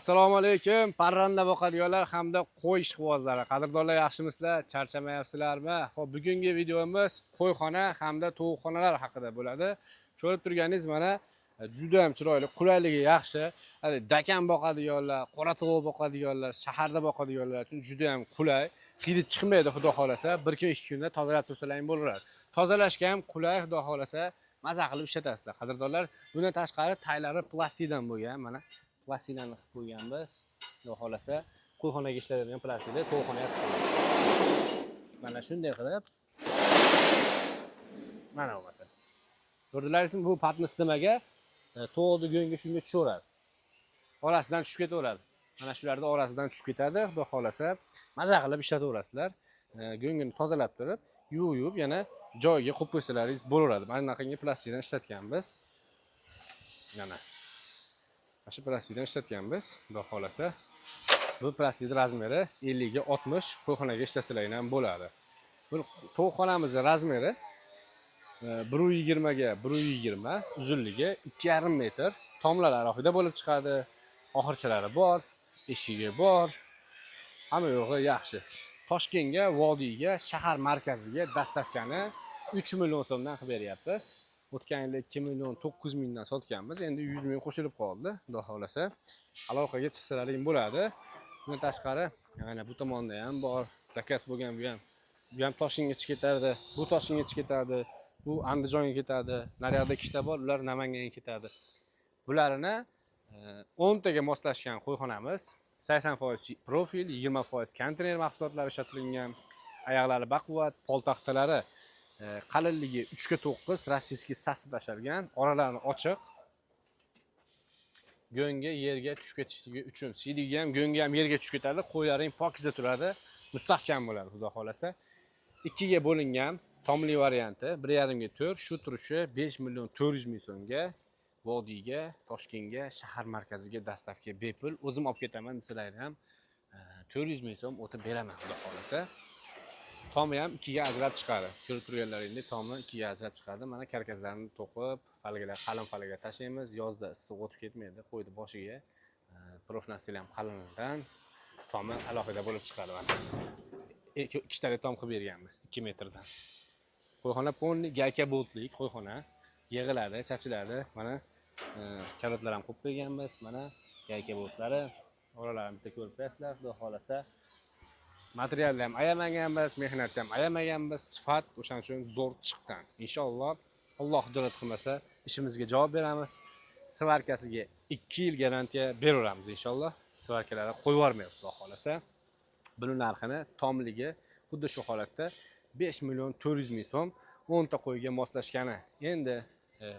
Assalomu alaykum, parranda boqadiganlar hamda qo'y ishqibozlari. Qadrdonlar, yaxshimisizlar? Charchamayapsizlarmi? Xo'p, bugungi videomiz qo'yxona hamda tovuqxonalar haqida bo'ladi. Ko'rib turganingiz mana juda ham chiroyli, qulayligi yaxshi. Hali dakan boqadiganlar, qora tovuq boqadiganlar, shaharda boqadiganlar uchun juda ham qulay. Hidi chiqmaydi, xudo xolasa, 1-2 kunda tozalab tursalang bo'laveradi. Tozalashga ham qulay, xudo xolasa, maza qilib ishlatasizlar. Qadrdonlar, bundan tashqari taylari plastikdan bo'lgan, mana plastikdan qilib qo'yganmiz. Xudo xolasa, qo'yxonaga ishlatadigan plastikda tovuqxona yapamiz. Mana shunday qilib, mana bu yerda. Ko'rdilaringizmi, bu patnis nimaga? Tovuqni go'nga shunga tushaveradi. Orasidan tushib ketaveradi. Mana shularda orasidan tushib ketadi. Xudo xolasa, maza qilib ishlataverasizlar. Go'ngini tozalab turib, yuvib yana joyiga qo'yib qo'ysalaringiz bo'laveradi. Mana bunaqangi plastikdan ishlatganmiz. Mana shu plastikdan ishlatganmiz. Xudo xolasa, bu plastik razmeri 50 ga 60, qo'yxonaga ishlatsalar ham bo'ladi. Bu tovuqxonamizning razmeri 120 ga 120, uzunligi 2,5 metr. Tomlar alohida bo'lib chiqadi. Oxirchalari bor, eshigi bor. Hamma yo'g'i yaxshi. Toshkentga, Vodiyga, shahar markaziga dastavkani 3 million so'mdan qilib beryapmiz. O'tgan yil 2 million 900 mingdan sotganmiz. Endi 100 ming qo'shilib qoldi. Xudo xolasa, aloqaga chiqsalaring bo'ladi. Bundan tashqari, mana bu tomonda ham bor. Zakaz bo'lgan bu ham Toshkentga chiqib ketardi. Bu Toshkentga chiqib ketardi. Bu Andijonga ketadi. Naryoqda ikkita bor, ular Namanganga ketadi. Bularni 10 taga moslashgan qo'yxonamiz. 80% profil, 20% konteyner mahsulotlari ishlatilgan. Oyoqlari baquvvat, poltaxtalari qalinligi 3 ga 9 rossiyskiy sassi tashalgan, oralarini ochiq. Go'ngga yerga tushib ketishligi uchun sidigi ham go'ngga ham yerga tushib ketadi, qo'ylaring pokiza turadi, mustahkam bo'ladi, xudo xolasa. 2 ga bo'lingan tomli varianti 1,5 ga 4, shu turishi 5 million 400 ming so'mga Vodiyga, Toshkentga, shahar markaziga dastavka bepul. O'zim olib ketaman desalar ham 400 ming so'm o'tib beraman, xudo xolasa. Tomi ham 2 ga ajrab chiqadi. Ko'rib turganlaringdek tomni 2 ga ajrab chiqadi. Mana karkaslarni to'qib, falgalar qalin falga tashlaymiz. Yozda issiq o'tib ketmaydi. Qo'ydi boshiga profnastil ham qalindan tomi alohida bo'lib chiqadi. Mana 2 ta tom qilib berganmiz 2 metrdan. Qo'yxona polni gayka boltlik qo'yxona. Yig'iladi, chachiladi. Mana karotlar ham qo'yib qo'yganmiz. Mana gayka boltlari. Oralarini bitta ko'rib turasizlar, xudo xolasa. Materialni ham ayamaganmiz, mehnatni ham ayamaganmiz. Sifat o'shaning uchun zo'r chiqqan. Inshaalloh, Alloh xijolat qilmasa, ishimizga javob beramiz. Svarkasiga 2 yil garantiya beraveramiz inshaalloh. Svarkalarni qo'yib yubormaymiz, xudo xolasa. Buning narxini tomligi xuddi shu holatda 5 million 400 ming so'm 10 ta qo'yga moslashgani. Endi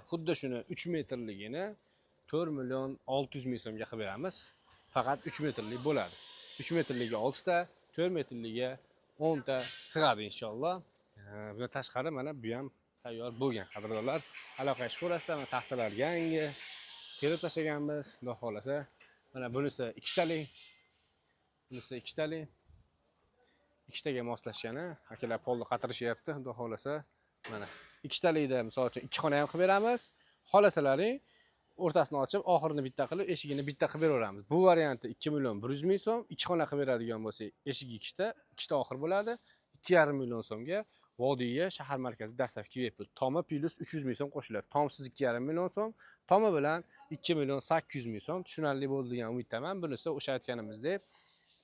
xuddi shuni 3 metrligini 4 million 600 ming so'mga qilib beramiz. Faqat 3 metrlik bo'ladi. 3 metrligi 6 ta, 4 metrliga 10 ta sig'adi inshaalloh. Bundan tashqari mana bu ham tayyor bo'lgan. Qadrdonlar, aloqa qilib ko'rasizlar. Mana taxtalar yangi terib tashlaganmiz, xudo xolasa. Mana bunisi 2 talik. Bunisi 2 talik. 2 taga moslashgani, akalar polni qatirishyapti, xudo xolasa. Mana 2 talikda misol uchun 2 xona ham qilib beramiz. Xolasalaring o'rtasini ochib, oxirini bitta qilib, eshigini bitta qilib beraveramiz. Bu varianti 2 million 100 ming so'm, 2 xona qilib beradigan bo'lsak, eshigi 2 ta, 2 ta oxir bo'ladi. 2,5 million so'mga Vodiyga, shahar markazi dastavka bepul. Tomi plus 300 ming so'm qo'shiladi. Tomsiz 2,5 million so'm, tomi bilan 2 million 800 ming so'm. Tushunarli bo'ldi degan umiddaman. Bunisi o'sha aytganimizdek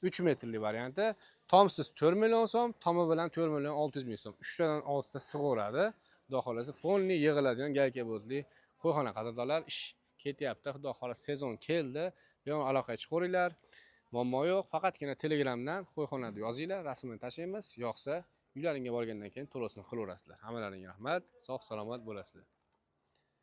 3 metrli varianti. Tomsiz 4 million so'm, tomi bilan 4 million 600 ming so'm. 3 tadan 6 ta sig'averadi. Xudo xolasa, polni yig'iladigan gayka bo'ldi. Qo'yxona qadrdonlar, ish ketyapti. Xudo xolasa, sezon keldi. Bemalol aloqaga chiqaveringlar. Muammo yo'q. Faqatgina Telegramdan qo'yxonada yozinglar, rasmini tashlaymiz. Yo'qsa, uylaringga borgandan keyin to'lovini qilaverasizlar. Hammalaringga rahmat. Sog' salomat bo'lasizlar.